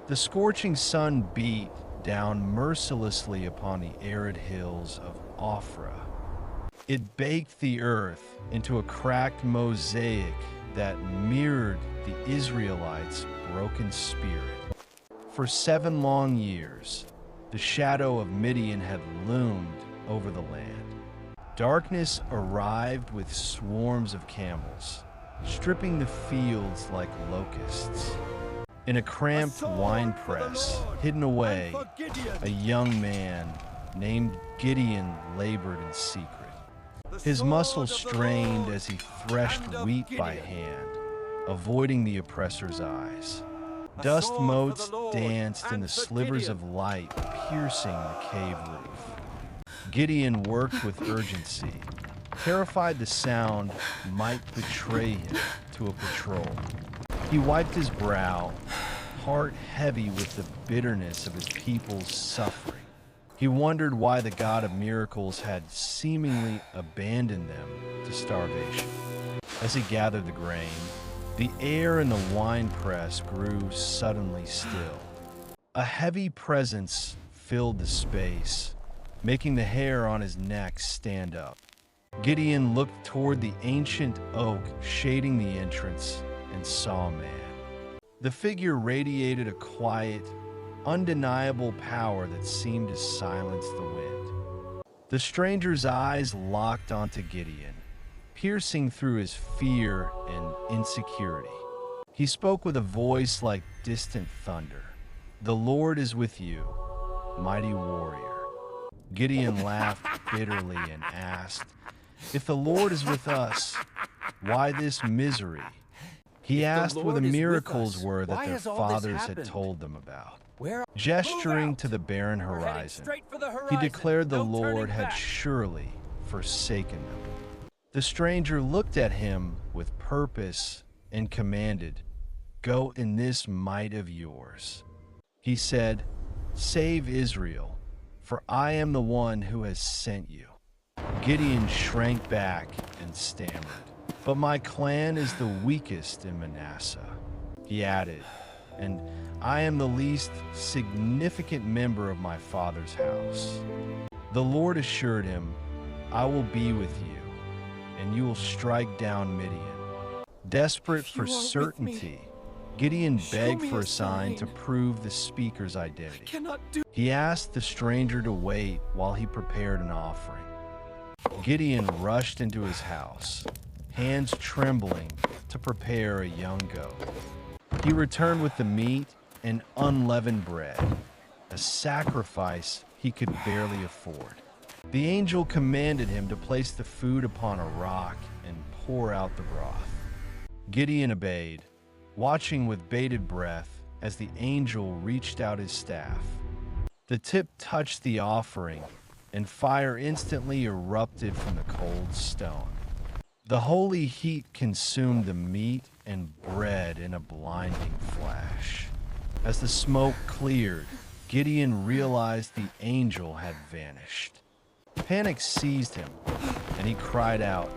The scorching sun beat down mercilessly upon the arid hills of Ophrah. It baked the earth into a cracked mosaic that mirrored the Israelites' broken spirit. For 7 long years, the shadow of Midian had loomed over the land. Darkness arrived with swarms of camels, stripping the fields like locusts. In a cramped wine press, hidden away, a young man named Gideon labored in secret. His muscles strained as he threshed wheat by hand, avoiding the oppressor's eyes. Dust motes danced in the slivers of light piercing the cave roof. Gideon worked with urgency, terrified the sound might betray him to a patrol. He wiped his brow, heart heavy with the bitterness of his people's suffering. He wondered why the God of miracles had seemingly abandoned them to starvation. As he gathered the grain, the air in the wine press grew suddenly still. A heavy presence filled the space, making the hair on his neck stand up. Gideon looked toward the ancient oak shading the entrance and saw a man. The figure radiated a quiet, undeniable power that seemed to silence the wind. The stranger's eyes locked onto Gideon, piercing through his fear and insecurity. He spoke with a voice like distant thunder. "The Lord is with you, mighty warrior." Gideon laughed bitterly and asked, "If the Lord is with us, why this misery?" He asked where the miracles were that their fathers had told them about. Gesturing to the barren horizon, he declared the Lord had surely forsaken them. The stranger looked at him with purpose and commanded, "Go in this might of yours." He said, "Save Israel, for I am the one who has sent you." Gideon shrank back and stammered, "But my clan is the weakest in Manasseh." He added, "And I am the least significant member of my father's house." The Lord assured him, "I will be with you, and you will strike down Midian." Desperate for certainty, Gideon begged for a sign to prove the speaker's identity. He asked the stranger to wait while he prepared an offering. Gideon rushed into his house, hands trembling, to prepare a young goat. He returned with the meat and unleavened bread, a sacrifice he could barely afford. The angel commanded him to place the food upon a rock and pour out the broth. Gideon obeyed, watching with bated breath as the angel reached out his staff. The tip touched the offering, and fire instantly erupted from the cold stone. The holy heat consumed the meat and bread in a blinding flash. As the smoke cleared, Gideon realized the angel had vanished. Panic seized him, and he cried out,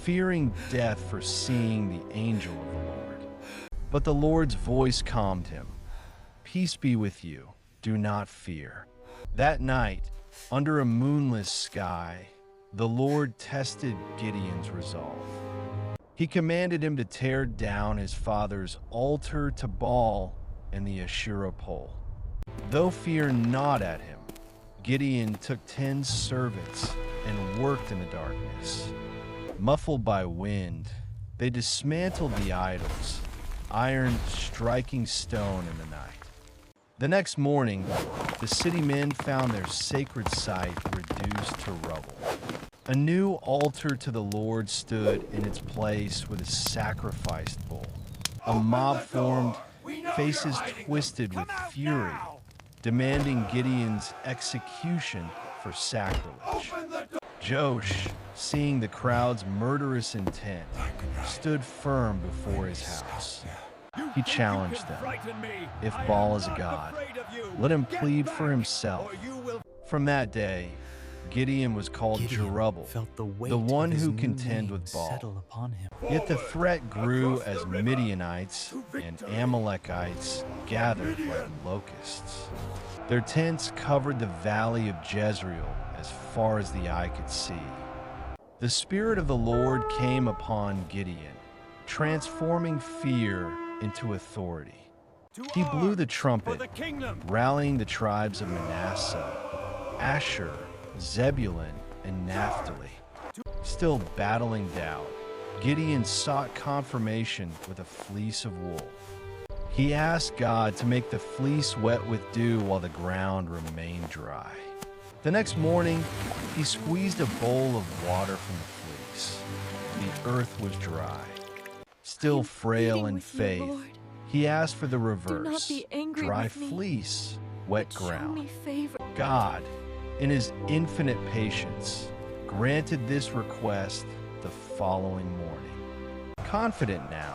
fearing death for seeing the angel of the Lord. But the Lord's voice calmed him. "Peace be with you. Do not fear." That night, under a moonless sky, the Lord tested Gideon's resolve. He commanded him to tear down his father's altar to Baal and the Asherah pole. Though fear gnawed at him, Gideon took 10 servants and worked in the darkness. Muffled by wind, they dismantled the idols, iron striking stone in the night. The next morning, the city men found their sacred site reduced to rubble. A new altar to the Lord stood in its place with a sacrificed bull. A mob formed, faces twisted with fury, demanding Gideon's execution for sacrilege. Joash, seeing the crowd's murderous intent, stood firm before his house. He challenged them. If Baal is a god, let him plead for himself. From that day, Gideon was called Jerubbaal, felt the weight the one of his who new contend name with Baal. settle upon him. Yet the threat grew as Midianites and Amalekites gathered like locusts. Their tents covered the valley of Jezreel as far as the eye could see. The Spirit of the Lord came upon Gideon, transforming fear into authority. He blew the trumpet, rallying the tribes of Manasseh, Asher, Zebulun, and Naphtali. Still battling doubt, Gideon sought confirmation with a fleece of wool. He asked God to make the fleece wet with dew while the ground remained dry. The next morning, he squeezed a bowl of water from the fleece. The earth was dry. Still frail in faith, he asked for the reverse: dry fleece, wet ground. God, in his infinite patience, granted this request the following morning. Confident now,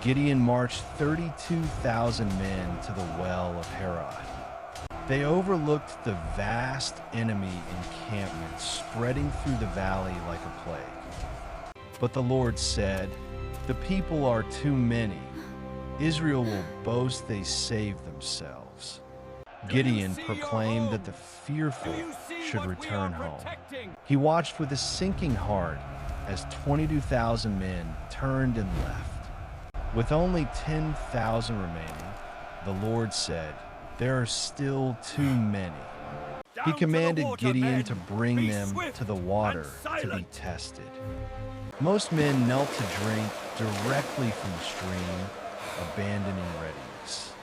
Gideon marched 32,000 men to the well of Harod. They overlooked the vast enemy encampment spreading through the valley like a plague. But the Lord said, "The people are too many. Israel will boast they saved themselves." Gideon proclaimed that the fearful should return home. He watched with a sinking heart as 22,000 men turned and left. With only 10,000 remaining, the Lord said, "There are still too many." He commanded Gideon to bring them to the water to be tested. Most men knelt to drink directly from the stream, abandoning readiness.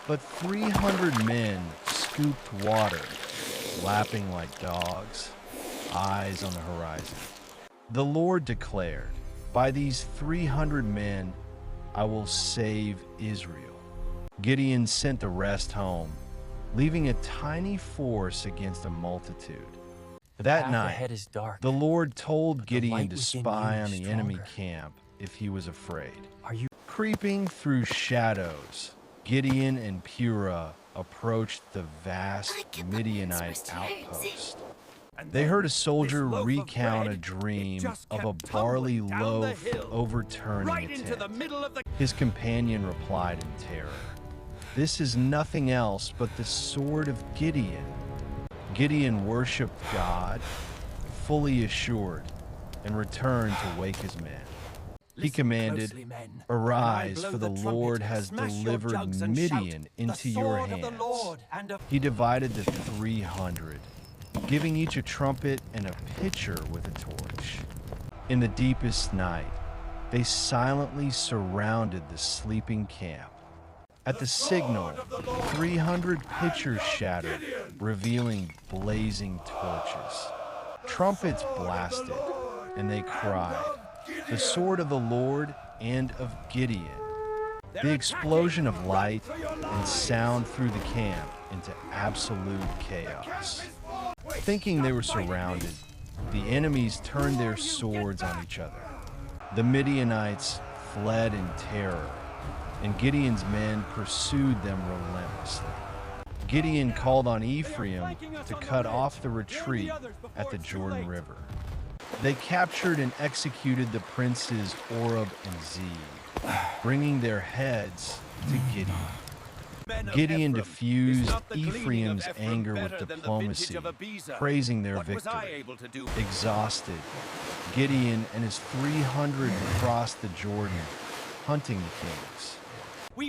But 300 men scooped water, lapping like dogs, eyes on the horizon. The Lord declared, "By these 300 men, I will save Israel." Gideon sent the rest home, leaving a tiny force against a multitude. That night, the Lord told Gideon to spy on the enemy camp if he was afraid. Creeping through shadows, Gideon and Purah approached the vast Midianite outpost. They heard a soldier recount a dream of a barley loaf overturning a tent. His companion replied in terror, "This is nothing else but the sword of Gideon." Gideon worshipped God, fully assured, and returned to wake his men. He commanded, "Arise, for the Lord has delivered Midian into your hands." He divided the 300, giving each a trumpet and a pitcher with a torch. In the deepest night, they silently surrounded the sleeping camp. At the signal, 300 pitchers shattered, revealing blazing torches. Trumpets blasted, and they cried, "The sword of the Lord and of Gideon." The explosion of light and sound threw the camp into absolute chaos. Thinking they were surrounded, the enemies turned their swords on each other. The Midianites fled in terror, and Gideon's men pursued them relentlessly. Gideon called on Ephraim to cut off the retreat at the Jordan River. They captured and executed the princes Oreb and Zeb, bringing their heads to Gideon. Gideon diffused Ephraim's anger with diplomacy, praising their victory. Exhausted, Gideon and his 300 crossed the Jordan, hunting the kings.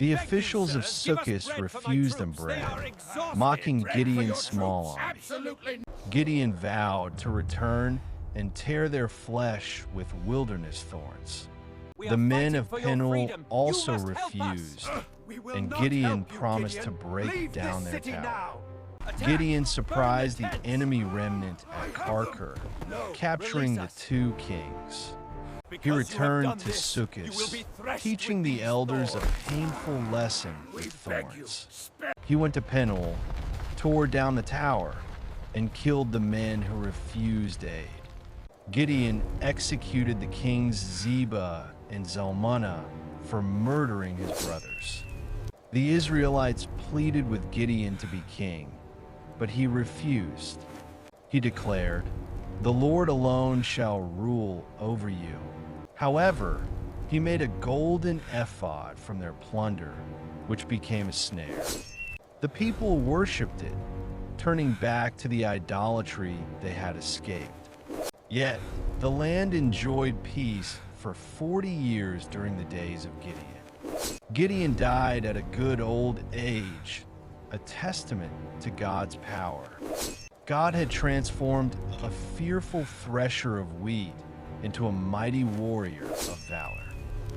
The officials of Sukkot refused them bread, mocking Gideon's small army. Gideon vowed to return and tear their flesh with wilderness thorns. The men of Peniel also refused, and Gideon promised to break down their tower. Gideon surprised the enemy remnant at Karkar, capturing the 2 kings. He returned to Sukkot, teaching the elders a painful lesson with thorns. He went to Peniel, tore down the tower, and killed the men who refused aid. Gideon executed the kings Zebah and Zalmunna for murdering his brothers. The Israelites pleaded with Gideon to be king, but he refused. He declared, "The Lord alone shall rule over you." However, he made a golden ephod from their plunder, which became a snare. The people worshipped it, turning back to the idolatry they had escaped. Yet, the land enjoyed peace for 40 years during the days of Gideon. Gideon died at a good old age, a testament to God's power. God had transformed a fearful thresher of wheat into a mighty warrior of valor.